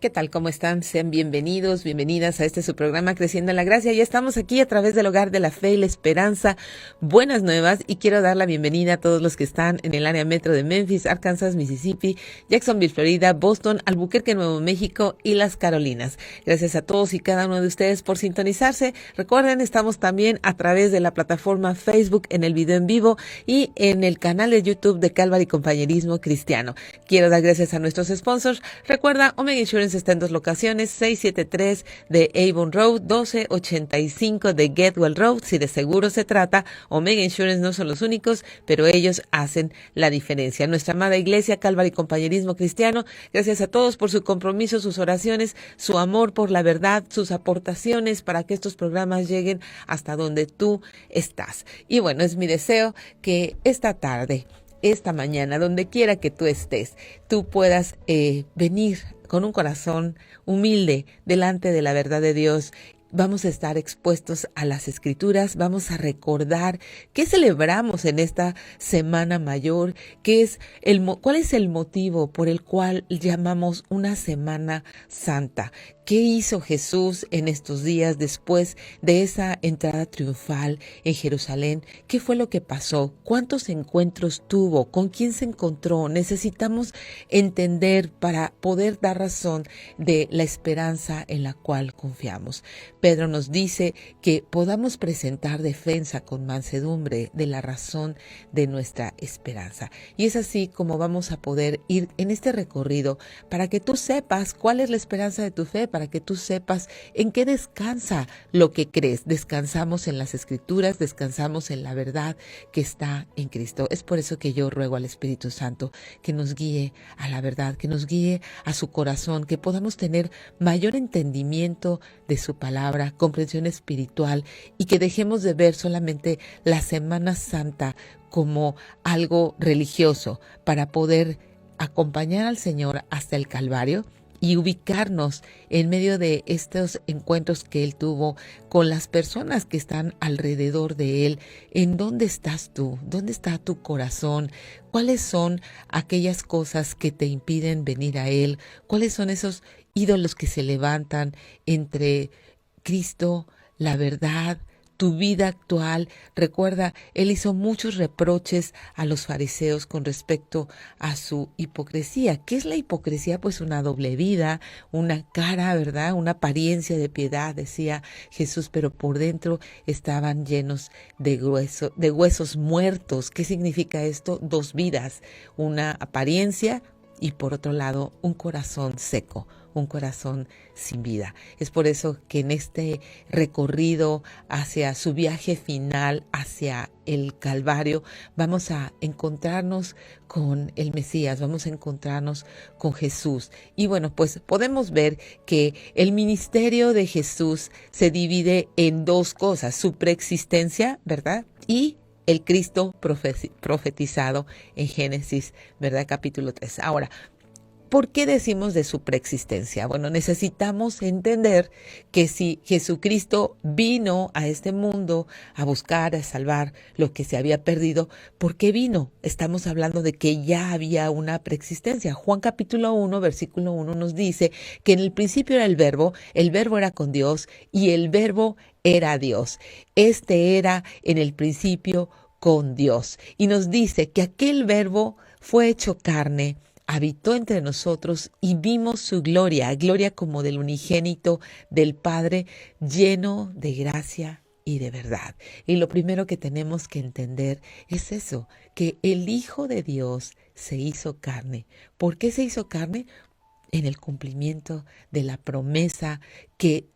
¿Qué tal? ¿Cómo están? Sean bienvenidos, bienvenidas a su programa Creciendo en la Gracia. Ya estamos aquí a través del Hogar de la Fe y la Esperanza. Buenas nuevas, y quiero dar la bienvenida a todos los que están en el área metro de Memphis, Arkansas, Mississippi, Jacksonville, Florida, Boston, Albuquerque, Nuevo México y las Carolinas. Gracias a todos y cada uno de ustedes por sintonizarse. Recuerden, estamos también a través de la plataforma Facebook en el video en vivo y en el canal de YouTube de Calvary Compañerismo Cristiano. Quiero dar gracias a nuestros sponsors. Recuerda, Omega Insurance está en dos locaciones, 673 de Avon Road, 1285 de Getwell Road. Si de seguro se trata, Omega Insurance no son los únicos, pero ellos hacen la diferencia. Nuestra amada iglesia, Calvary Compañerismo Cristiano, gracias a todos por su compromiso, sus oraciones, su amor por la verdad, sus aportaciones para que estos programas lleguen hasta donde tú estás. Y bueno, es mi deseo que esta tarde, esta mañana, donde quiera que tú estés, tú puedas venir con un corazón humilde delante de la verdad de Dios. Vamos a estar expuestos a las Escrituras, vamos a recordar qué celebramos en esta Semana Mayor, cuál es el motivo por el cual llamamos una Semana Santa. ¿Qué hizo Jesús en estos días después de esa entrada triunfal en Jerusalén? ¿Qué fue lo que pasó? ¿Cuántos encuentros tuvo? ¿Con quién se encontró? Necesitamos entender para poder dar razón de la esperanza en la cual confiamos. Pedro nos dice que podamos presentar defensa con mansedumbre de la razón de nuestra esperanza. Y es así como vamos a poder ir en este recorrido para que tú sepas cuál es la esperanza de tu fe, para que tú sepas en qué descansa lo que crees. Descansamos en las Escrituras, descansamos en la verdad que está en Cristo. Es por eso que yo ruego al Espíritu Santo que nos guíe a la verdad, que nos guíe a su corazón, que podamos tener mayor entendimiento de su palabra, comprensión espiritual, y que dejemos de ver solamente la Semana Santa como algo religioso para poder acompañar al Señor hasta el Calvario y ubicarnos en medio de estos encuentros que Él tuvo con las personas que están alrededor de Él. ¿En dónde estás tú? ¿Dónde está tu corazón? ¿Cuáles son aquellas cosas que te impiden venir a Él? ¿Cuáles son esos ídolos que se levantan entre Cristo, la verdad, tu vida actual? Recuerda, Él hizo muchos reproches a los fariseos con respecto a su hipocresía. ¿Qué es la hipocresía? Pues una doble vida, una cara, ¿verdad? Una apariencia de piedad, decía Jesús, pero por dentro estaban llenos de huesos muertos. ¿Qué significa esto? Dos vidas, una apariencia y por otro lado un corazón seco, un corazón sin vida. Es por eso que en este recorrido hacia su viaje final, hacia el Calvario, vamos a encontrarnos con el Mesías, vamos a encontrarnos con Jesús. Y bueno, pues podemos ver que el ministerio de Jesús se divide en dos cosas: su preexistencia, ¿verdad? Y el Cristo profetizado en Génesis, ¿verdad? Capítulo 3. Ahora, ¿por qué decimos de su preexistencia? Bueno, necesitamos entender que si Jesucristo vino a este mundo a buscar, a salvar lo que se había perdido, ¿por qué vino? Estamos hablando de que ya había una preexistencia. Juan capítulo 1, versículo 1 nos dice que en el principio era el verbo era con Dios y el verbo era Dios. Este era en el principio con Dios. Y nos dice que aquel verbo fue hecho carne, habitó entre nosotros y vimos su gloria, gloria como del unigénito del Padre, lleno de gracia y de verdad. Y lo primero que tenemos que entender es eso, que el Hijo de Dios se hizo carne. ¿Por qué se hizo carne? En el cumplimiento de la promesa que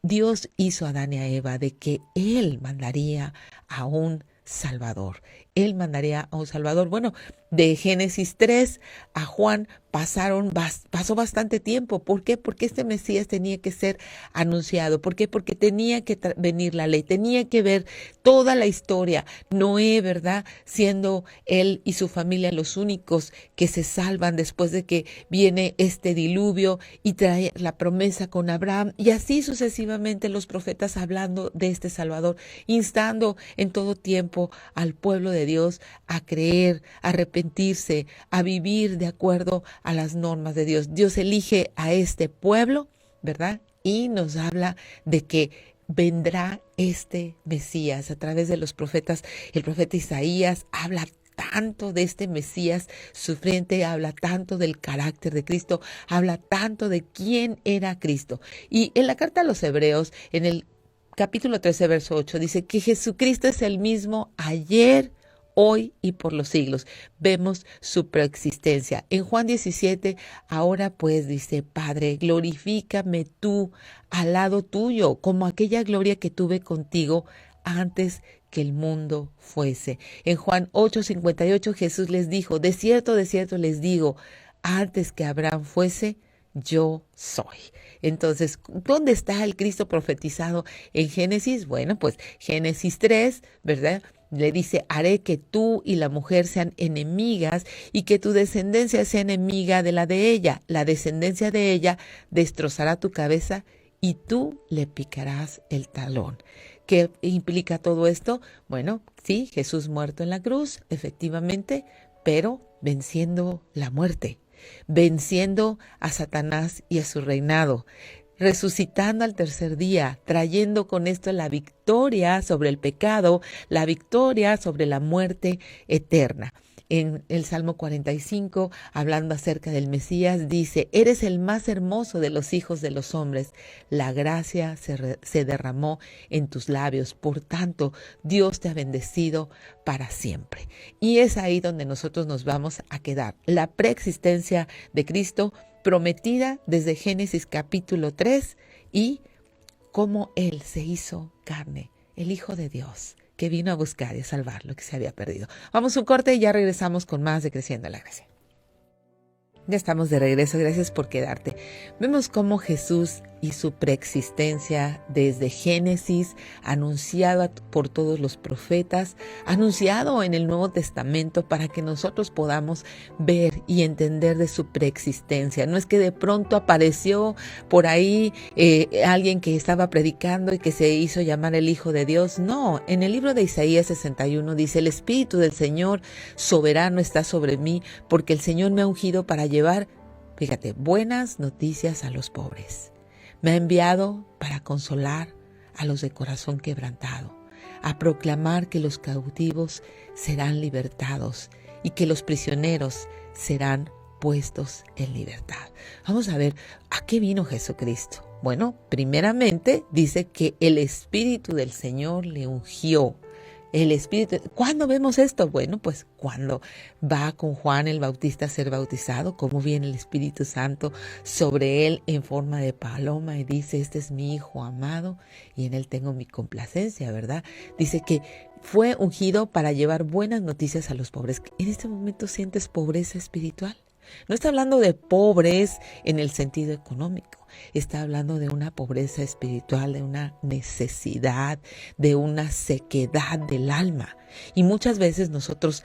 Dios hizo a Adán y a Eva de que Él mandaría a un Salvador. Él mandaría a un Salvador. Bueno, de Génesis 3 a Juan pasó bastante tiempo. ¿Por qué? Porque este Mesías tenía que ser anunciado. ¿Por qué? Porque tenía que venir la ley, tenía que ver toda la historia. Noé, ¿verdad? Siendo él y su familia los únicos que se salvan después de que viene este diluvio y trae la promesa con Abraham. Y así sucesivamente los profetas hablando de este Salvador, instando en todo tiempo al pueblo de Dios a creer, a arrepentirse arrepentirse, a vivir de acuerdo a las normas de Dios. Dios elige a este pueblo, ¿verdad? Y nos habla de que vendrá este Mesías a través de los profetas. El profeta Isaías habla tanto de este Mesías sufriente, habla tanto del carácter de Cristo, habla tanto de quién era Cristo. Y en la carta a los Hebreos, en el capítulo 13, verso 8, dice que Jesucristo es el mismo ayer, hoy y por los siglos. Vemos su preexistencia. En Juan 17, ahora pues dice, Padre, glorifícame tú al lado tuyo, como aquella gloria que tuve contigo antes que el mundo fuese. En Juan 8:58 Jesús les dijo, de cierto les digo, antes que Abraham fuese, yo soy. Entonces, ¿dónde está el Cristo profetizado en Génesis? Bueno, pues Génesis 3, ¿verdad? Le dice, haré que tú y la mujer sean enemigas y que tu descendencia sea enemiga de la de ella. La descendencia de ella destrozará tu cabeza y tú le picarás el talón. ¿Qué implica todo esto? Bueno, sí, Jesús muerto en la cruz, efectivamente, pero venciendo la muerte, venciendo a Satanás y a su reinado, resucitando al tercer día, trayendo con esto la victoria sobre el pecado, la victoria sobre la muerte eterna. En el Salmo 45, hablando acerca del Mesías, dice, eres el más hermoso de los hijos de los hombres. La gracia se derramó en tus labios. Por tanto, Dios te ha bendecido para siempre. Y es ahí donde nosotros nos vamos a quedar. La preexistencia de Cristo prometida desde Génesis capítulo 3 y cómo Él se hizo carne, el Hijo de Dios, que vino a buscar y a salvar lo que se había perdido. Vamos a un corte y ya regresamos con más de Creciendo en la Gracia. Ya estamos de regreso, gracias por quedarte. Vemos cómo Jesús y su preexistencia desde Génesis, anunciada por todos los profetas, anunciado en el Nuevo Testamento para que nosotros podamos ver y entender de su preexistencia. No es que de pronto apareció por ahí alguien que estaba predicando y que se hizo llamar el Hijo de Dios. No, en el libro de Isaías 61 dice, el Espíritu del Señor soberano está sobre mí, porque el Señor me ha ungido para llevar, fíjate, buenas noticias a los pobres. Me ha enviado para consolar a los de corazón quebrantado, a proclamar que los cautivos serán libertados y que los prisioneros serán puestos en libertad. Vamos a ver, ¿a qué vino Jesucristo? Bueno, primeramente dice que el Espíritu del Señor le ungió. El Espíritu, ¿cuándo vemos esto? Bueno, pues cuando va con Juan el Bautista a ser bautizado, cómo viene el Espíritu Santo sobre él en forma de paloma y dice, este es mi Hijo amado y en él tengo mi complacencia, ¿verdad? Dice que fue ungido para llevar buenas noticias a los pobres. ¿En este momento sientes pobreza espiritual? No está hablando de pobres en el sentido económico, está hablando de una pobreza espiritual, de una necesidad, de una sequedad del alma. Y muchas veces nosotros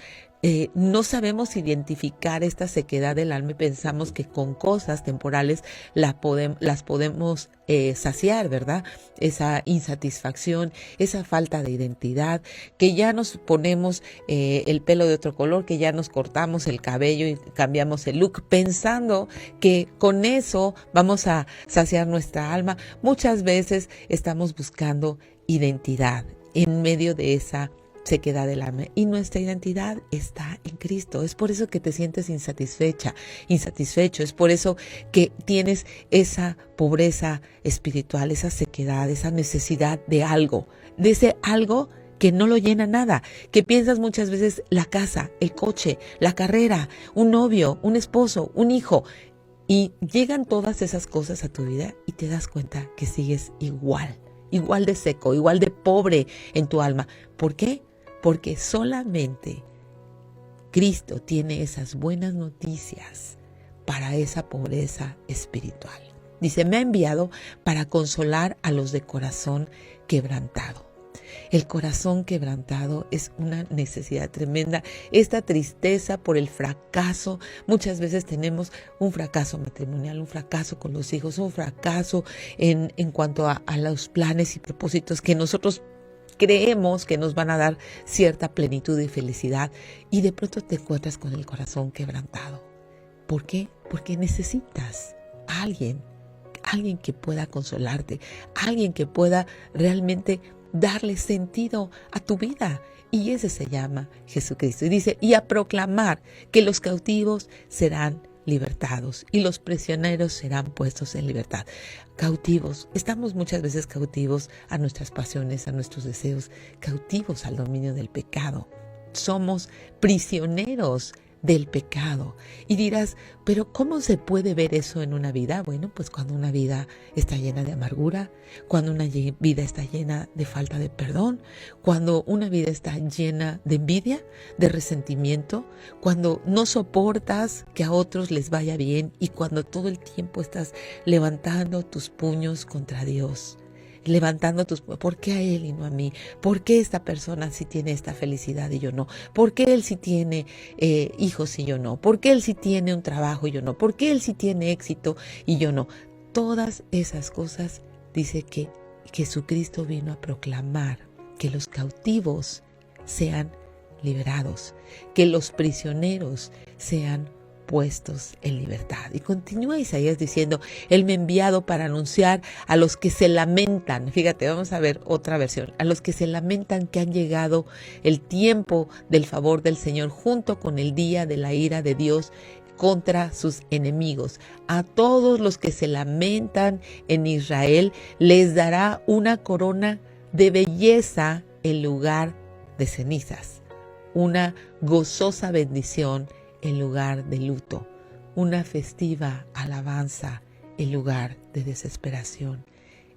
no sabemos identificar esta sequedad del alma y pensamos que con cosas temporales las podemos saciar, ¿verdad? Esa insatisfacción, esa falta de identidad, que ya nos ponemos el pelo de otro color, que ya nos cortamos el cabello y cambiamos el look, pensando que con eso vamos a saciar nuestra alma. Muchas veces estamos buscando identidad en medio de esa sequedad del alma y nuestra identidad está en Cristo. Es por eso que te sientes insatisfecho, es por eso que tienes esa pobreza espiritual, esa sequedad, esa necesidad de algo, de ese algo que no lo llena nada, que piensas muchas veces la casa, el coche, la carrera, un novio, un esposo, un hijo, y llegan todas esas cosas a tu vida y te das cuenta que sigues igual de seco, igual de pobre en tu alma. ¿Por qué? Porque solamente Cristo tiene esas buenas noticias para esa pobreza espiritual. Dice, me ha enviado para consolar a los de corazón quebrantado. El corazón quebrantado es una necesidad tremenda. Esta tristeza por el fracaso, muchas veces tenemos un fracaso matrimonial, un fracaso con los hijos, un fracaso en cuanto a los planes y propósitos que nosotros creemos que nos van a dar cierta plenitud y felicidad, y de pronto te encuentras con el corazón quebrantado. ¿Por qué? Porque necesitas a alguien que pueda consolarte, alguien que pueda realmente darle sentido a tu vida. Y ese se llama Jesucristo. Y dice, y a proclamar que los cautivos serán libertados y los prisioneros serán puestos en libertad. Cautivos, estamos muchas veces cautivos a nuestras pasiones, a nuestros deseos, cautivos al dominio del pecado. Somos prisioneros del pecado. Y dirás, pero ¿cómo se puede ver eso en una vida? Bueno, pues cuando una vida está llena de amargura, cuando una vida está llena de falta de perdón, cuando una vida está llena de envidia, de resentimiento, cuando no soportas que a otros les vaya bien y cuando todo el tiempo estás levantando tus puños contra Dios. ¿Por qué a él y no a mí? ¿Por qué esta persona sí tiene esta felicidad y yo no? ¿Por qué él sí tiene hijos y yo no? ¿Por qué él sí tiene un trabajo y yo no? ¿Por qué él sí tiene éxito y yo no? Todas esas cosas dice que Jesucristo vino a proclamar que los cautivos sean liberados, que los prisioneros sean puestos en libertad. Y continúa Isaías diciendo, Él me ha enviado para anunciar a los que se lamentan. Fíjate, vamos a ver otra versión. A los que se lamentan que han llegado el tiempo del favor del Señor junto con el día de la ira de Dios contra sus enemigos. A todos los que se lamentan en Israel les dará una corona de belleza en lugar de cenizas, una gozosa bendición en lugar de luto, una festiva alabanza en lugar de desesperación.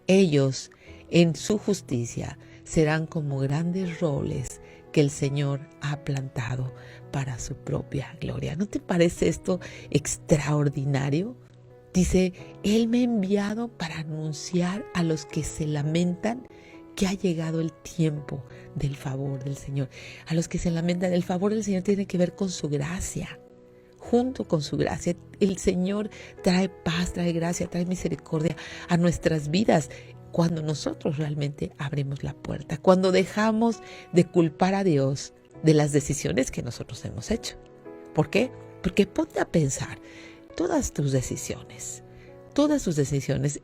Ellos, en su justicia, serán como grandes robles que el Señor ha plantado para su propia gloria. ¿No te parece esto extraordinario? Dice, Él me ha enviado para anunciar a los que se lamentan que ha llegado el tiempo del favor del Señor. A los que se lamentan, el favor del Señor tiene que ver con su gracia. Junto con su gracia, el Señor trae paz, trae gracia, trae misericordia a nuestras vidas cuando nosotros realmente abrimos la puerta, cuando dejamos de culpar a Dios de las decisiones que nosotros hemos hecho. ¿Por qué? Porque ponte a pensar, todas tus decisiones,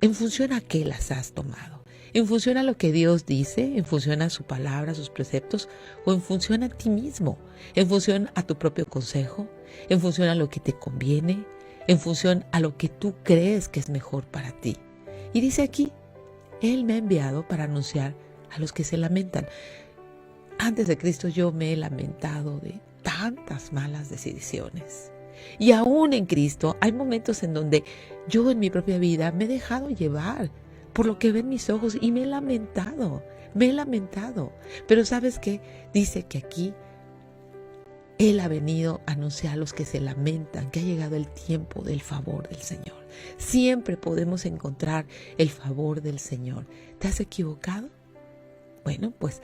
¿en función a qué las has tomado? ¿En función a lo que Dios dice? ¿En función a su palabra, sus preceptos? ¿O en función a ti mismo? ¿En función a tu propio consejo? ¿En función a lo que te conviene? ¿En función a lo que tú crees que es mejor para ti? Y dice aquí, Él me ha enviado para anunciar a los que se lamentan. Antes de Cristo yo me he lamentado de tantas malas decisiones. Y aún en Cristo hay momentos en donde yo en mi propia vida me he dejado llevar por lo que ven mis ojos y me he lamentado. Pero ¿sabes qué? Dice que aquí Él ha venido a anunciar a los que se lamentan que ha llegado el tiempo del favor del Señor. Siempre podemos encontrar el favor del Señor. ¿Te has equivocado? Bueno, pues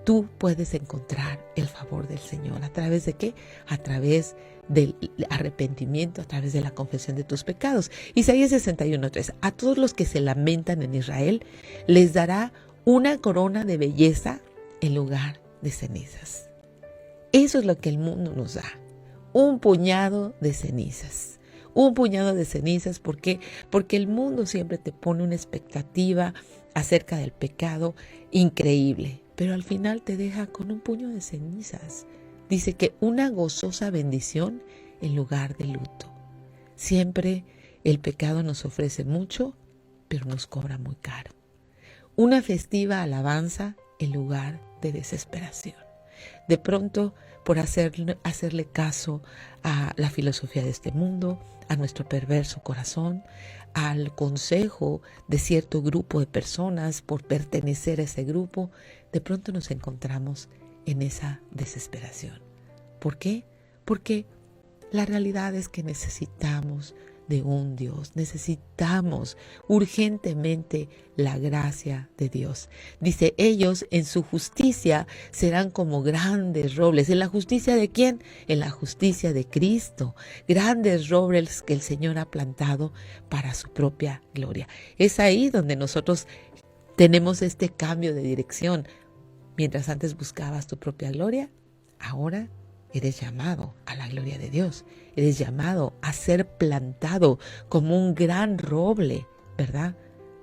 tú puedes encontrar el favor del Señor. ¿A través de qué? A través del arrepentimiento, a través de la confesión de tus pecados. Isaías 61:3. A todos los que se lamentan en Israel les dará una corona de belleza en lugar de cenizas. Eso es lo que el mundo nos da. Un puñado de cenizas. Un puñado de cenizas. ¿Por qué? Porque el mundo siempre te pone una expectativa acerca del pecado increíble. Pero al final te deja con un puño de cenizas. Dice que una gozosa bendición en lugar de luto. Siempre el pecado nos ofrece mucho, pero nos cobra muy caro. Una festiva alabanza en lugar de desesperación. De pronto, por hacerle caso a la filosofía de este mundo, a nuestro perverso corazón, al consejo de cierto grupo de personas, por pertenecer a ese grupo, de pronto nos encontramos en esa desesperación. ¿Por qué? Porque la realidad es que necesitamos de un Dios, necesitamos urgentemente la gracia de Dios. Dice, ellos en su justicia serán como grandes robles. ¿En la justicia de quién? En la justicia de Cristo. Grandes robles que el Señor ha plantado para su propia gloria. Es ahí donde nosotros tenemos este cambio de dirección. Mientras antes buscabas tu propia gloria, ahora eres llamado a la gloria de Dios. Eres llamado a ser plantado como un gran roble, ¿verdad?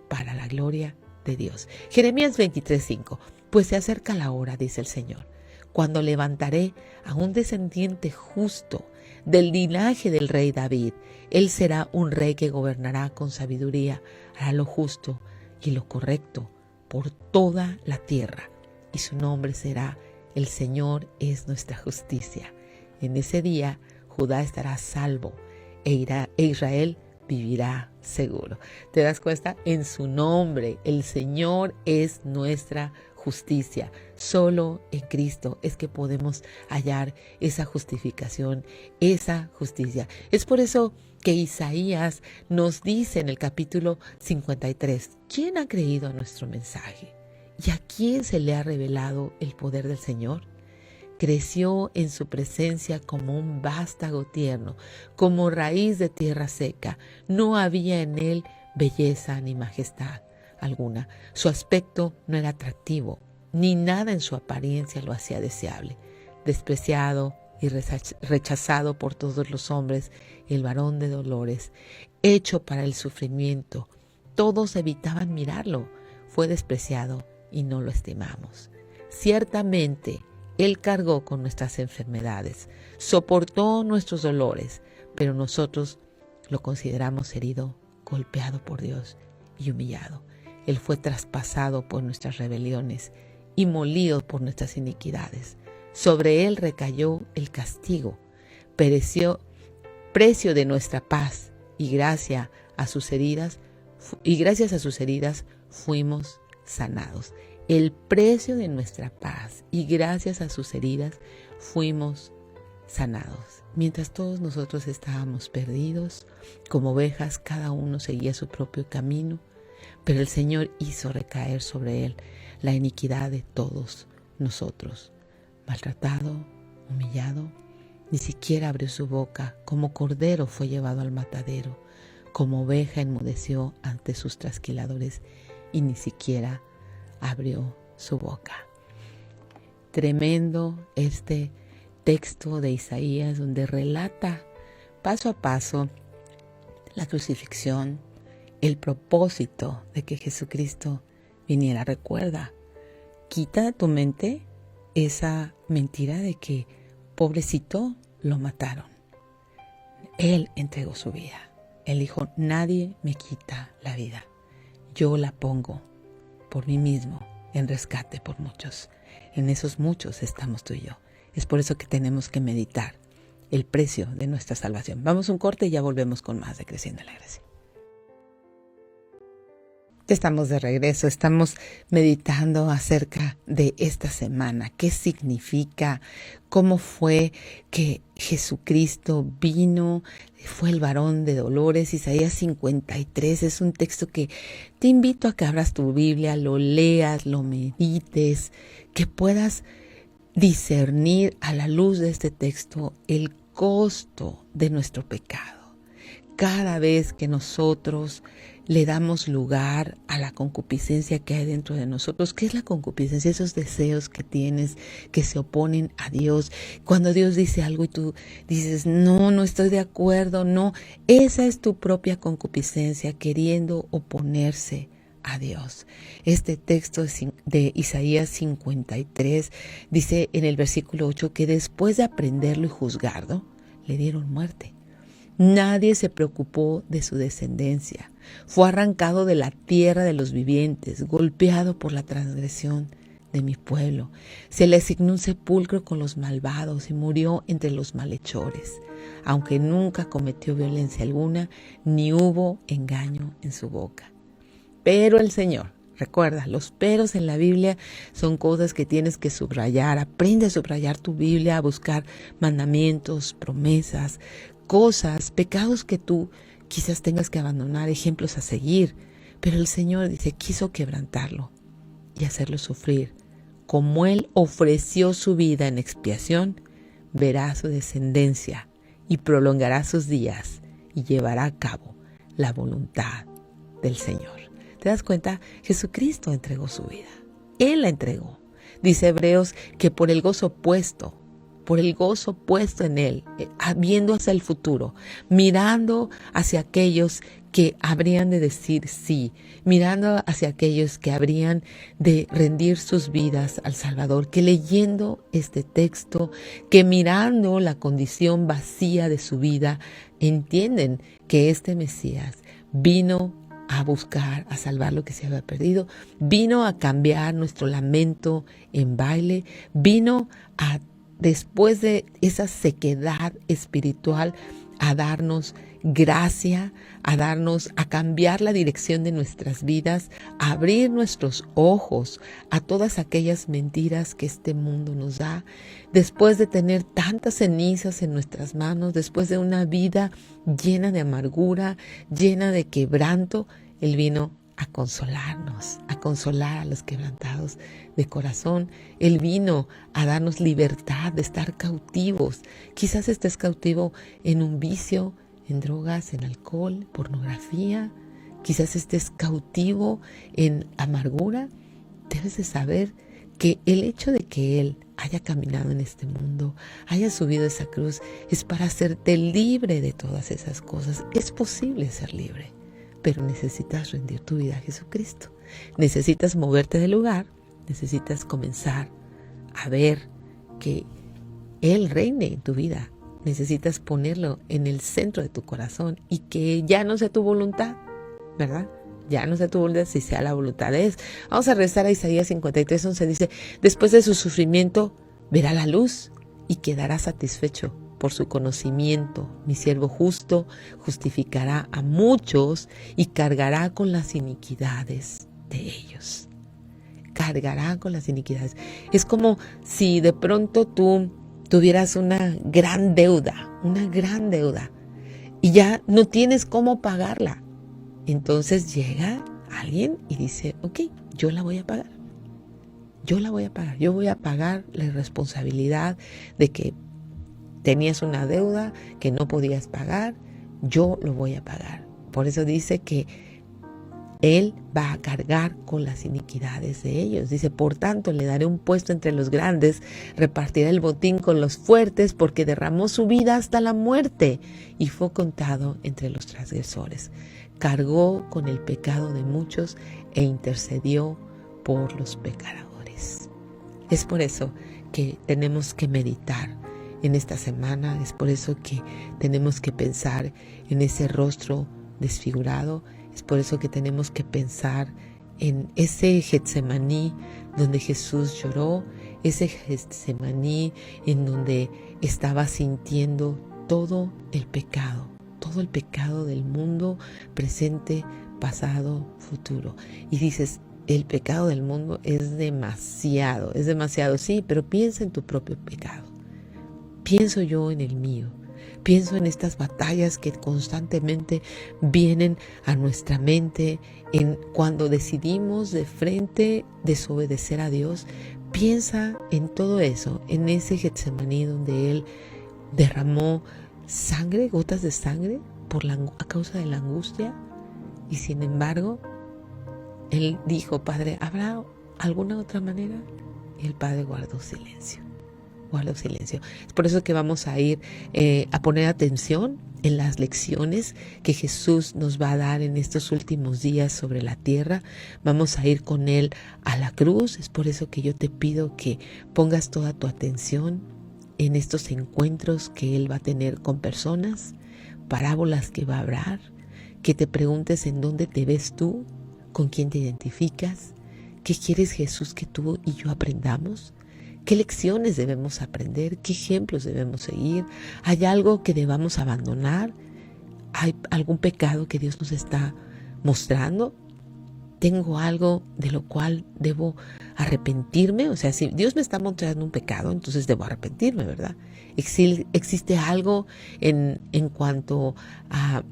Para la gloria de Dios. Jeremías 23:5. Pues se acerca la hora, dice el Señor, cuando levantaré a un descendiente justo del linaje del rey David. Él será un rey que gobernará con sabiduría, hará lo justo y lo correcto por toda la tierra. Y su nombre será: el Señor es nuestra justicia. En ese día Judá estará a salvo e Israel vivirá seguro. ¿Te das cuenta? En su nombre, el Señor es nuestra justicia. Solo en Cristo es que podemos hallar esa justificación, esa justicia. Es por eso que Isaías nos dice en el capítulo 53, ¿quién ha creído a nuestro mensaje? ¿Y a quién se le ha revelado el poder del Señor? Creció en su presencia como un vástago tierno, como raíz de tierra seca. No había en él belleza ni majestad alguna. Su aspecto no era atractivo, ni nada en su apariencia lo hacía deseable. Despreciado y rechazado por todos los hombres, el varón de dolores, hecho para el sufrimiento. Todos evitaban mirarlo. Fue despreciado y no lo estimamos. Ciertamente, Él cargó con nuestras enfermedades, soportó nuestros dolores, pero nosotros lo consideramos herido, golpeado por Dios y humillado. Él fue traspasado por nuestras rebeliones y molido por nuestras iniquidades. Sobre Él recayó el castigo, pereció precio de nuestra paz, y gracias a sus heridas fuimos sanados. El precio de nuestra paz, y gracias a sus heridas fuimos sanados. Mientras todos nosotros estábamos perdidos, como ovejas, cada uno seguía su propio camino, pero el Señor hizo recaer sobre Él la iniquidad de todos nosotros. Maltratado, humillado, ni siquiera abrió su boca. Como cordero fue llevado al matadero, como oveja enmudeció ante sus trasquiladores, y ni siquiera abrió su boca. Tremendo este texto de Isaías, donde relata paso a paso la crucifixión, el propósito de que Jesucristo viniera. Recuerda, quita de tu mente esa mentira de que pobrecito lo mataron. Él entregó su vida. Él dijo: nadie me quita la vida, yo la pongo por mí mismo en rescate por muchos. En esos muchos estamos tú y yo. Es por eso que tenemos que meditar el precio de nuestra salvación. Vamos a un corte y ya volvemos con más de Creciendo en la Gracia. Estamos de regreso, estamos meditando acerca de esta semana, qué significa, cómo fue que Jesucristo vino, fue el varón de dolores. Isaías 53 es un texto que te invito a que abras tu Biblia, lo leas, lo medites, que puedas discernir a la luz de este texto el costo de nuestro pecado. Cada vez que nosotros le damos lugar a la concupiscencia que hay dentro de nosotros. ¿Qué es la concupiscencia? Esos deseos que tienes que se oponen a Dios. Cuando Dios dice algo y tú dices: no estoy de acuerdo, no. Esa es tu propia concupiscencia queriendo oponerse a Dios. Este texto de Isaías 53 dice en el versículo 8 que después de aprenderlo y juzgarlo, le dieron muerte. Nadie se preocupó de su descendencia. Fue arrancado de la tierra de los vivientes, golpeado por la transgresión de mi pueblo. Se le asignó un sepulcro con los malvados y murió entre los malhechores, aunque nunca cometió violencia alguna, ni hubo engaño en su boca. Pero el Señor, recuerda, los peros en la Biblia son cosas que tienes que subrayar. Aprende a subrayar tu Biblia, a buscar mandamientos, promesas, cosas, pecados que tú quizás tengas que abandonar, ejemplos a seguir. Pero el Señor dice, quiso quebrantarlo y hacerlo sufrir. Como Él ofreció su vida en expiación, verá su descendencia y prolongará sus días y llevará a cabo la voluntad del Señor. ¿Te das cuenta? Jesucristo entregó su vida. Él la entregó. Dice Hebreos que por el gozo puesto en Él, viendo hacia el futuro, mirando hacia aquellos que habrían de decir sí, mirando hacia aquellos que habrían de rendir sus vidas al Salvador, que leyendo este texto, que mirando la condición vacía de su vida, entienden que este Mesías vino a buscar, a salvar lo que se había perdido, vino a cambiar nuestro lamento en baile, vino a, después de esa sequedad espiritual, a darnos gracia, a cambiar la dirección de nuestras vidas, a abrir nuestros ojos a todas aquellas mentiras que este mundo nos da. Después de tener tantas cenizas en nuestras manos, después de una vida llena de amargura, llena de quebranto, Él vino a consolarnos, a consolar a los quebrantados de corazón. Él vino a darnos libertad de estar cautivos. Quizás estés cautivo en un vicio, en drogas, en alcohol, pornografía. Quizás estés cautivo en amargura. Debes de saber que el hecho de que Él haya caminado en este mundo, haya subido esa cruz, es para hacerte libre de todas esas cosas. Es posible ser libre, pero necesitas rendir tu vida a Jesucristo. Necesitas moverte del lugar, necesitas comenzar a ver que Él reine en tu vida. Necesitas ponerlo en el centro de tu corazón y que ya no sea tu voluntad, ¿verdad? Ya no sea tu voluntad, si sea la voluntad de Él. Vamos a rezar a Isaías 53:11. Dice, después de su sufrimiento verá la luz y quedará satisfecho por su conocimiento. Mi siervo justo justificará a muchos y cargará con las iniquidades de ellos. Cargará con las iniquidades. Es como si de pronto tú tuvieras una gran deuda y ya no tienes cómo pagarla. Entonces llega alguien y dice, ok, yo la voy a pagar. Yo voy a pagar la irresponsabilidad de que tenías una deuda que no podías pagar, yo lo voy a pagar. Por eso dice que Él va a cargar con las iniquidades de ellos. Dice, por tanto, le daré un puesto entre los grandes, repartirá el botín con los fuertes, porque derramó su vida hasta la muerte y fue contado entre los transgresores. Cargó con el pecado de muchos e intercedió por los pecadores. Es por eso que tenemos que meditar en esta semana, es por eso que tenemos que pensar en ese rostro desfigurado. Es por eso que tenemos que pensar en ese Getsemaní donde Jesús lloró, ese Getsemaní en donde estaba sintiendo todo el pecado del mundo, presente, pasado, futuro. Y dices, el pecado del mundo es demasiado, sí, pero piensa en tu propio pecado. Pienso yo en el mío. Pienso en estas batallas que constantemente vienen a nuestra mente, en cuando decidimos de frente desobedecer a Dios. Piensa en todo eso, en ese Getsemaní donde Él derramó sangre, gotas de sangre a causa de la angustia. Y sin embargo, Él dijo, Padre, ¿habrá alguna otra manera? Y el Padre guardó silencio. Es por eso que vamos a ir a poner atención en las lecciones que Jesús nos va a dar en estos últimos días sobre la tierra. Vamos a ir con Él a la cruz. Es por eso que yo te pido que pongas toda tu atención en estos encuentros que Él va a tener con personas, parábolas que va a hablar, que te preguntes en dónde te ves tú, con quién te identificas, qué quieres Jesús que tú y yo aprendamos. ¿Qué lecciones debemos aprender? ¿Qué ejemplos debemos seguir? ¿Hay algo que debamos abandonar? ¿Hay algún pecado que Dios nos está mostrando? ¿Tengo algo de lo cual debo arrepentirme? O sea, si Dios me está mostrando un pecado, entonces debo arrepentirme, ¿verdad? ¿Existe algo en cuanto a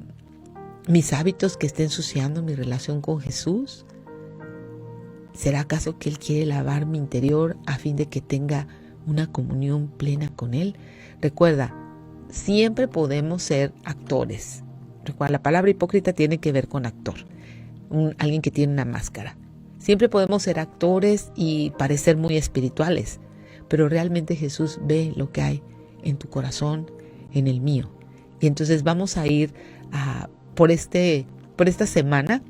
mis hábitos que esté ensuciando mi relación con Jesús? ¿Será acaso que Él quiere lavar mi interior a fin de que tenga una comunión plena con Él? Recuerda, siempre podemos ser actores. Recuerda, la palabra hipócrita tiene que ver con actor. Alguien que tiene una máscara. Siempre podemos ser actores y parecer muy espirituales, pero realmente Jesús ve lo que hay en tu corazón, en el mío. Y entonces vamos a ir por esta semana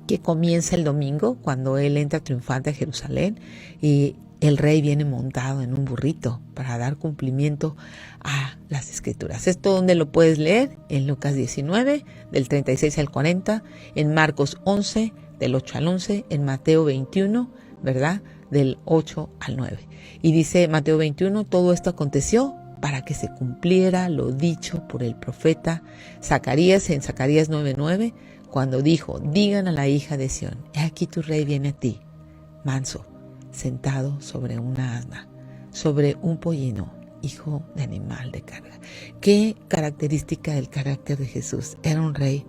que comienza el domingo, cuando Él entra triunfante a Jerusalén y el rey viene montado en un burrito para dar cumplimiento a las Escrituras. Esto donde lo puedes leer: en Lucas 19, del 36 al 40, en Marcos 11, del 8 al 11, en Mateo 21, ¿verdad?, del 8 al 9. Y dice Mateo 21, todo esto aconteció para que se cumpliera lo dicho por el profeta Zacarías, en Zacarías 9:9, cuando dijo: digan a la hija de Sión, he aquí tu rey viene a ti, manso, sentado sobre una asna, sobre un pollino, hijo de animal de carga. ¿Qué característica del carácter de Jesús? Era un rey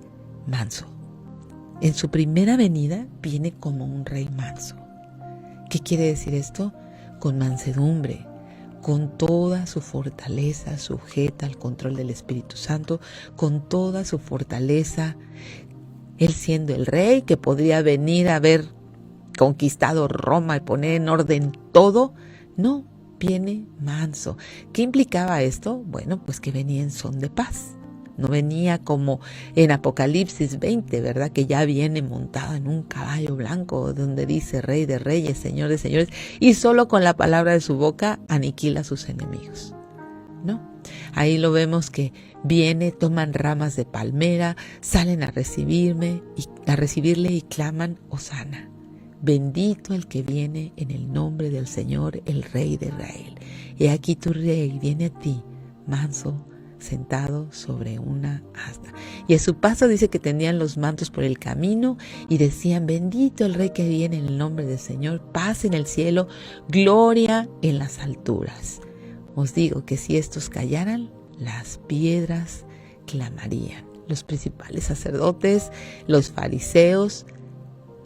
manso. En su primera venida viene como un rey manso. ¿Qué quiere decir esto? Con mansedumbre, con toda su fortaleza sujeta al control del Espíritu Santo, con toda su fortaleza, Él siendo el rey que podría venir a haber conquistado Roma y poner en orden todo. No, viene manso. ¿Qué implicaba esto? Bueno, pues que venía en son de paz. No venía como en Apocalipsis 20, ¿verdad?, que ya viene montado en un caballo blanco, donde dice Rey de Reyes, Señor de Señores, y solo con la palabra de su boca aniquila a sus enemigos. No, ahí lo vemos que viene, toman ramas de palmera, salen a recibirle y claman: Hosana. Bendito el que viene en el nombre del Señor, el Rey de Israel. He aquí tu rey viene a ti, manso, sentado sobre una asna. Y a su paso dice que tenían los mantos por el camino y decían: bendito el rey que viene en el nombre del Señor, paz en el cielo, gloria en las alturas. Os digo que si estos callaran, las piedras clamarían. Los principales sacerdotes, los fariseos,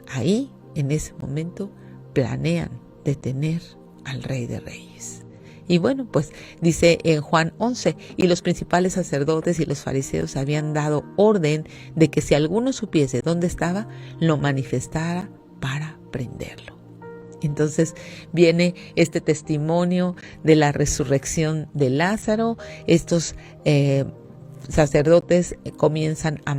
ahí en ese momento planean detener al Rey de Reyes. Y bueno, pues dice en Juan 11, y los principales sacerdotes y los fariseos habían dado orden de que si alguno supiese dónde estaba, lo manifestara para prenderlo. Entonces viene este testimonio de la resurrección de Lázaro. Estos sacerdotes comienzan a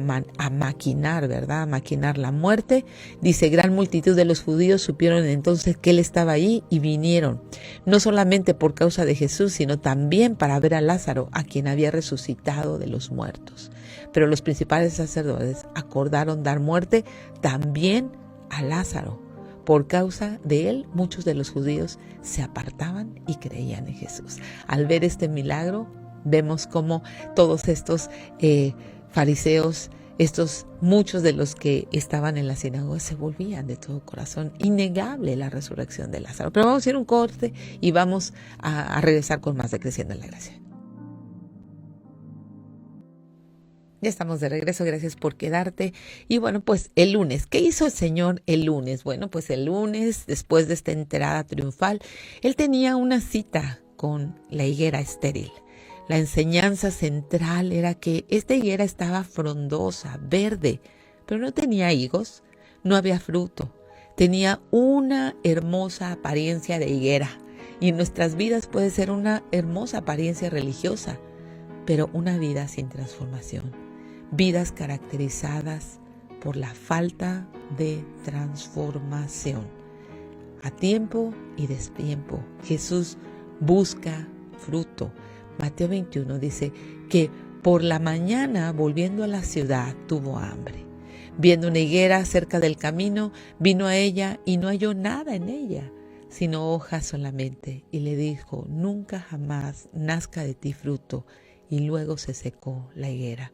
maquinar, ¿verdad?, a maquinar la muerte. Dice: gran multitud de los judíos supieron entonces que él estaba ahí y vinieron, no solamente por causa de Jesús, sino también para ver a Lázaro, a quien había resucitado de los muertos. Pero los principales sacerdotes acordaron dar muerte también a Lázaro. Por causa de él, muchos de los judíos se apartaban y creían en Jesús. Al ver este milagro, vemos cómo todos estos fariseos, muchos de los que estaban en la sinagoga, se volvían de todo corazón. Innegable la resurrección de Lázaro. Pero vamos a ir a un corte y vamos a regresar con más de Creciendo en la Gracia. Ya estamos de regreso, gracias por quedarte. Y bueno, pues el lunes, ¿qué hizo el Señor el lunes? Bueno, pues el lunes, después de esta entrada triunfal, Él tenía una cita con la higuera estéril. La enseñanza central era que esta higuera estaba frondosa, verde, pero no tenía higos, no había fruto. Tenía una hermosa apariencia de higuera. Y en nuestras vidas puede ser una hermosa apariencia religiosa, pero una vida sin transformación. Vidas caracterizadas por la falta de transformación. A tiempo y destiempo, Jesús busca fruto. Mateo 21 dice que por la mañana, volviendo a la ciudad, tuvo hambre. Viendo una higuera cerca del camino, vino a ella y no halló nada en ella, sino hojas solamente. Y le dijo: nunca jamás nazca de ti fruto. Y luego se secó la higuera,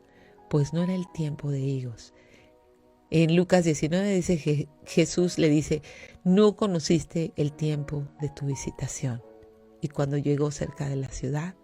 pues no era el tiempo de higos. En Lucas 19 dice que Jesús le dice: no conociste el tiempo de tu visitación. Y cuando llegó cerca de la ciudad,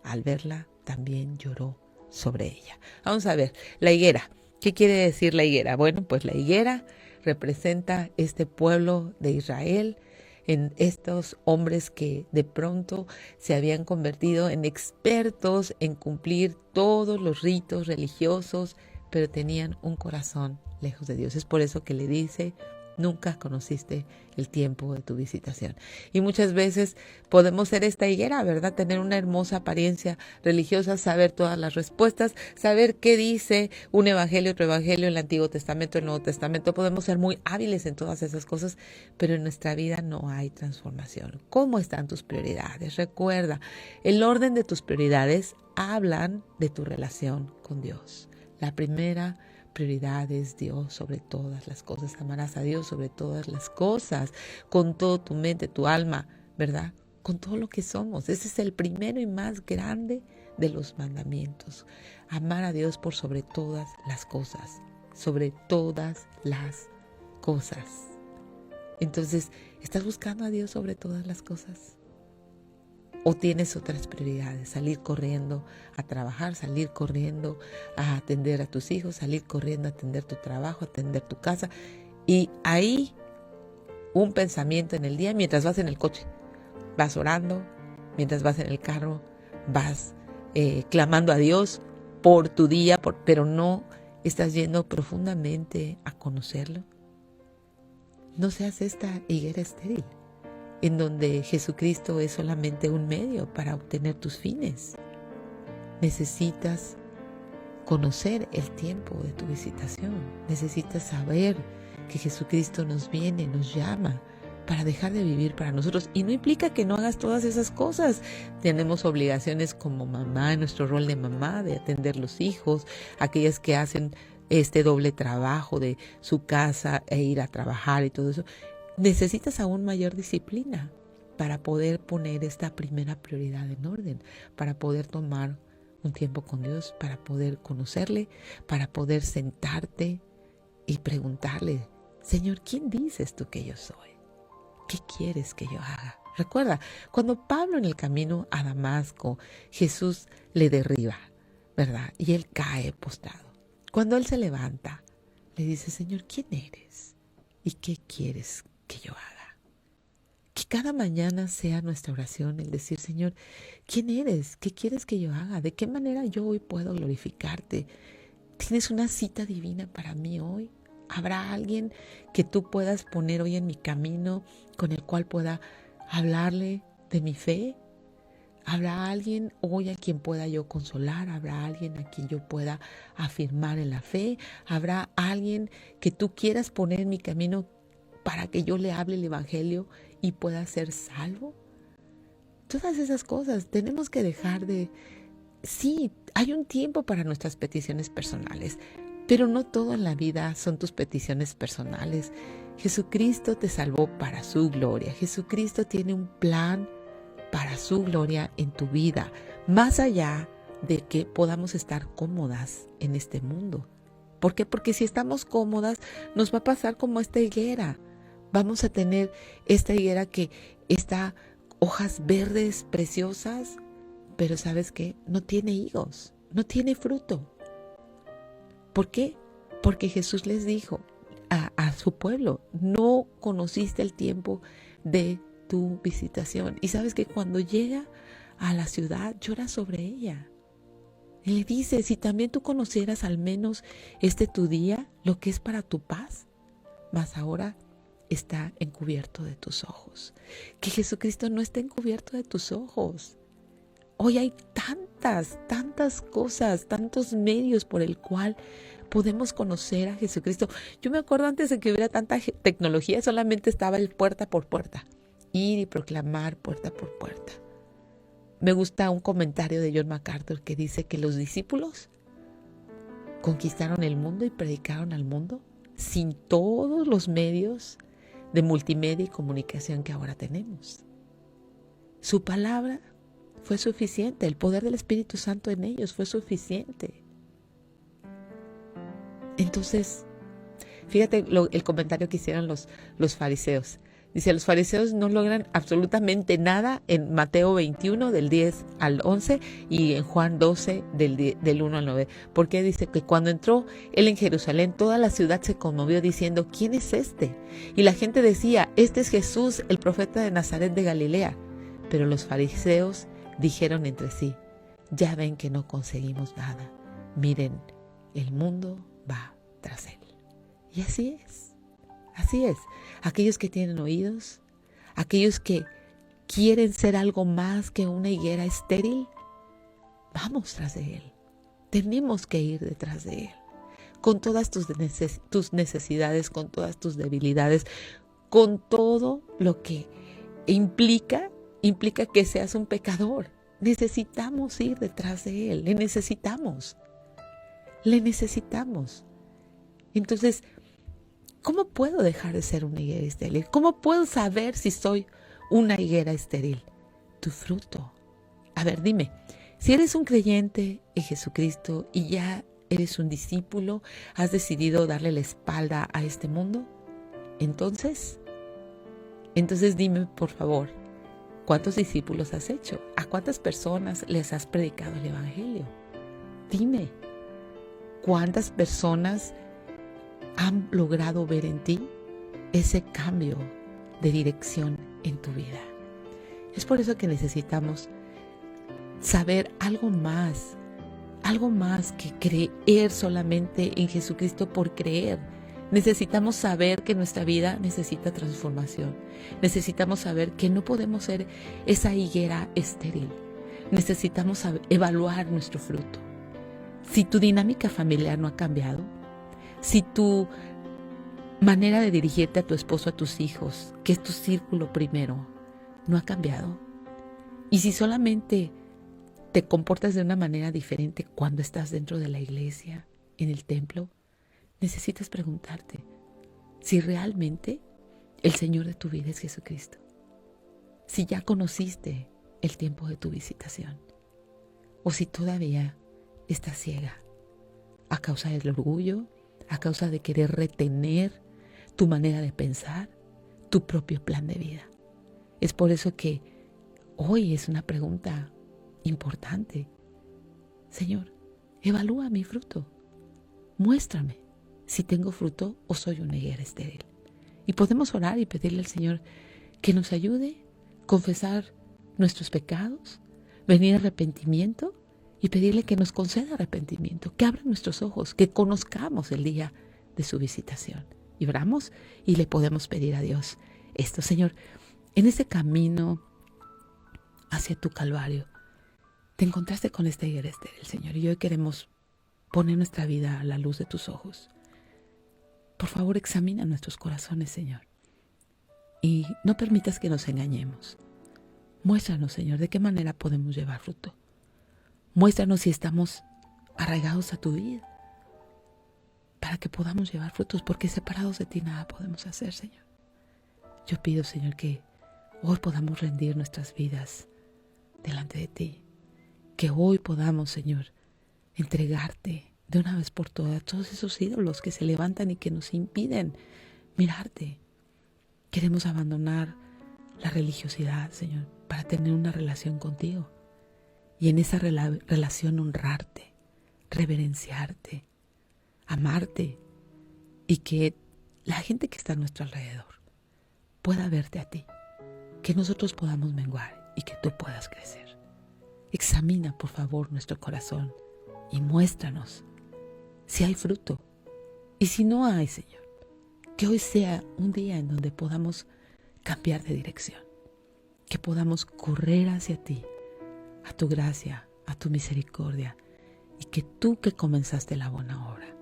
al verla, también lloró sobre ella. Vamos a ver, la higuera. ¿Qué quiere decir la higuera? Bueno, pues la higuera representa este pueblo de Israel, en estos hombres que de pronto se habían convertido en expertos en cumplir todos los ritos religiosos, pero tenían un corazón lejos de Dios. Es por eso que le dice Nunca conociste el tiempo de tu visitación. Y muchas veces podemos ser esta higuera, ¿verdad? Tener una hermosa apariencia religiosa, saber todas las respuestas, saber qué dice un evangelio, otro evangelio, el Antiguo Testamento, el Nuevo Testamento. Podemos ser muy hábiles en todas esas cosas, pero en nuestra vida no hay transformación. ¿Cómo están tus prioridades? Recuerda, el orden de tus prioridades hablan de tu relación con Dios. La primera prioridad es Dios sobre todas las cosas. Amarás a Dios sobre todas las cosas, con toda tu mente, tu alma, ¿verdad? Con todo lo que somos. Ese es el primero y más grande de los mandamientos. Amar a Dios por sobre todas las cosas. Sobre todas las cosas. Entonces, ¿estás buscando a Dios sobre todas las cosas? ¿O tienes otras prioridades? Salir corriendo a trabajar, salir corriendo a atender a tus hijos, salir corriendo a atender tu trabajo, atender tu casa. Y ahí un pensamiento en el día mientras vas en el coche. Vas orando, mientras vas en el carro, vas clamando a Dios por tu día, pero no estás yendo profundamente a conocerlo. No seas esta higuera estéril, en donde Jesucristo es solamente un medio para obtener tus fines. Necesitas conocer el tiempo de tu visitación. Necesitas saber que Jesucristo nos viene, nos llama para dejar de vivir para nosotros. Y no implica que no hagas todas esas cosas. Tenemos obligaciones como mamá, en nuestro rol de mamá, de atender los hijos, aquellas que hacen este doble trabajo de su casa e ir a trabajar y todo eso. Necesitas aún mayor disciplina para poder poner esta primera prioridad en orden, para poder tomar un tiempo con Dios, para poder conocerle, para poder sentarte y preguntarle, Señor, ¿quién dices tú que yo soy? ¿Qué quieres que yo haga? Recuerda, cuando Pablo en el camino a Damasco, Jesús le derriba, ¿verdad? Y él cae postrado. Cuando él se levanta, le dice, Señor, ¿quién eres? ¿Y qué quieres que yo haga? Que cada mañana sea nuestra oración el decir, Señor, ¿quién eres? ¿Qué quieres que yo haga? ¿De qué manera yo hoy puedo glorificarte? ¿Tienes una cita divina para mí hoy? ¿Habrá alguien que tú puedas poner hoy en mi camino con el cual pueda hablarle de mi fe? ¿Habrá alguien hoy a quien pueda yo consolar? ¿Habrá alguien a quien yo pueda afirmar en la fe? ¿Habrá alguien que tú quieras poner en mi camino para que yo le hable el evangelio y pueda ser salvo? Todas esas cosas tenemos que dejar de... Sí, hay un tiempo para nuestras peticiones personales, pero no todo en la vida son tus peticiones personales. Jesucristo te salvó para su gloria. Jesucristo tiene un plan para su gloria en tu vida, más allá de que podamos estar cómodas en este mundo. ¿Por qué? Porque si estamos cómodas, nos va a pasar como esta higuera. Vamos a tener esta higuera que está hojas verdes preciosas, pero ¿sabes qué? No tiene higos, no tiene fruto. ¿Por qué? Porque Jesús les dijo a su pueblo, no conociste el tiempo de tu visitación. Y sabes que cuando llega a la ciudad, llora sobre ella. Y le dice, si también tú conocieras al menos tu día, lo que es para tu paz, mas ahora está encubierto de tus ojos. Que Jesucristo no esté encubierto de tus ojos. Hoy hay tantas cosas, tantos medios por el cual podemos conocer a Jesucristo. Yo me acuerdo antes de que hubiera tanta tecnología, solamente estaba el puerta por puerta. Ir y proclamar puerta por puerta. Me gusta un comentario de John MacArthur que dice que los discípulos conquistaron el mundo y predicaron al mundo sin todos los medios de multimedia y comunicación que ahora tenemos. Su palabra fue suficiente, el poder del Espíritu Santo en ellos fue suficiente. Entonces, fíjate el comentario que hicieron los fariseos. Dice, los fariseos no logran absolutamente nada en Mateo 21 del 10 al 11 y en Juan 12 del 1 al 9. Porque dice que cuando entró él en Jerusalén, toda la ciudad se conmovió diciendo, ¿quién es este? Y la gente decía, este es Jesús, el profeta de Nazaret de Galilea. Pero los fariseos dijeron entre sí, ya ven que no conseguimos nada. Miren, el mundo va tras él. Y así es. Así es, aquellos que tienen oídos, aquellos que quieren ser algo más que una higuera estéril, vamos tras de Él. Tenemos que ir detrás de Él. Con todas tus necesidades, con todas tus debilidades, con todo lo que implica que seas un pecador. Necesitamos ir detrás de Él. Le necesitamos. Entonces, ¿cómo puedo dejar de ser una higuera estéril? ¿Cómo puedo saber si soy una higuera estéril? Tu fruto. A ver, dime, si eres un creyente en Jesucristo y ya eres un discípulo, has decidido darle la espalda a este mundo, entonces dime, por favor, ¿cuántos discípulos has hecho? ¿A cuántas personas les has predicado el Evangelio? Dime, ¿cuántas personas han logrado ver en ti ese cambio de dirección en tu vida? Es por eso que necesitamos saber algo más que creer solamente en Jesucristo por creer. Necesitamos saber que nuestra vida necesita transformación. Necesitamos saber que no podemos ser esa higuera estéril. Necesitamos evaluar nuestro fruto. Si tu dinámica familiar no ha cambiado, si tu manera de dirigirte a tu esposo, a tus hijos, que es tu círculo primero, no ha cambiado, y si solamente te comportas de una manera diferente cuando estás dentro de la iglesia, en el templo, necesitas preguntarte si realmente el Señor de tu vida es Jesucristo. Si ya conociste el tiempo de tu visitación, o si todavía estás ciega a causa del orgullo, a causa de querer retener tu manera de pensar, tu propio plan de vida. Es por eso que hoy es una pregunta importante. Señor, evalúa mi fruto. Muéstrame si tengo fruto o soy una higuera estéril. Y podemos orar y pedirle al Señor que nos ayude a confesar nuestros pecados, venir a arrepentimiento y pedirle que nos conceda arrepentimiento, que abra nuestros ojos, que conozcamos el día de su visitación. Y oramos y le podemos pedir a Dios esto. Señor, en ese camino hacia tu Calvario, te encontraste con esta higuera estéril, Señor, y hoy queremos poner nuestra vida a la luz de tus ojos. Por favor, examina nuestros corazones, Señor, y no permitas que nos engañemos. Muéstranos, Señor, de qué manera podemos llevar fruto. Muéstranos si estamos arraigados a tu vida, para que podamos llevar frutos, porque separados de ti nada podemos hacer, Señor. Yo pido, Señor, que hoy podamos rendir nuestras vidas delante de ti. Que hoy podamos, Señor, entregarte de una vez por todas todos esos ídolos que se levantan y que nos impiden mirarte. Queremos abandonar la religiosidad, Señor, para tener una relación contigo. Y en esa relación honrarte, reverenciarte, amarte, y que la gente que está a nuestro alrededor pueda verte a ti, que nosotros podamos menguar y que tú puedas crecer. Examina, por favor, nuestro corazón y muéstranos si hay fruto. Y si no hay, Señor, que hoy sea un día en donde podamos cambiar de dirección, que podamos correr hacia ti, a tu gracia, a tu misericordia, y que tú que comenzaste la buena obra,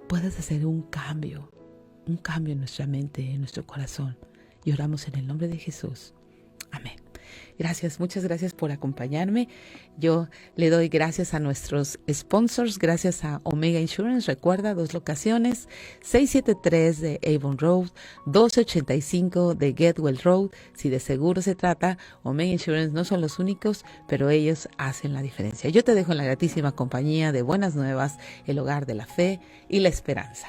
puedas hacer un cambio en nuestra mente, en nuestro corazón. Y oramos en el nombre de Jesús. Amén. Gracias, muchas gracias por acompañarme. Yo le doy gracias a nuestros sponsors, gracias a Omega Insurance. Recuerda, 2 locaciones, 673 de Avon Road, 1285 de Getwell Road. Si de seguro se trata, Omega Insurance no son los únicos, pero ellos hacen la diferencia. Yo te dejo en la gratísima compañía de Buenas Nuevas, el hogar de la fe y la esperanza.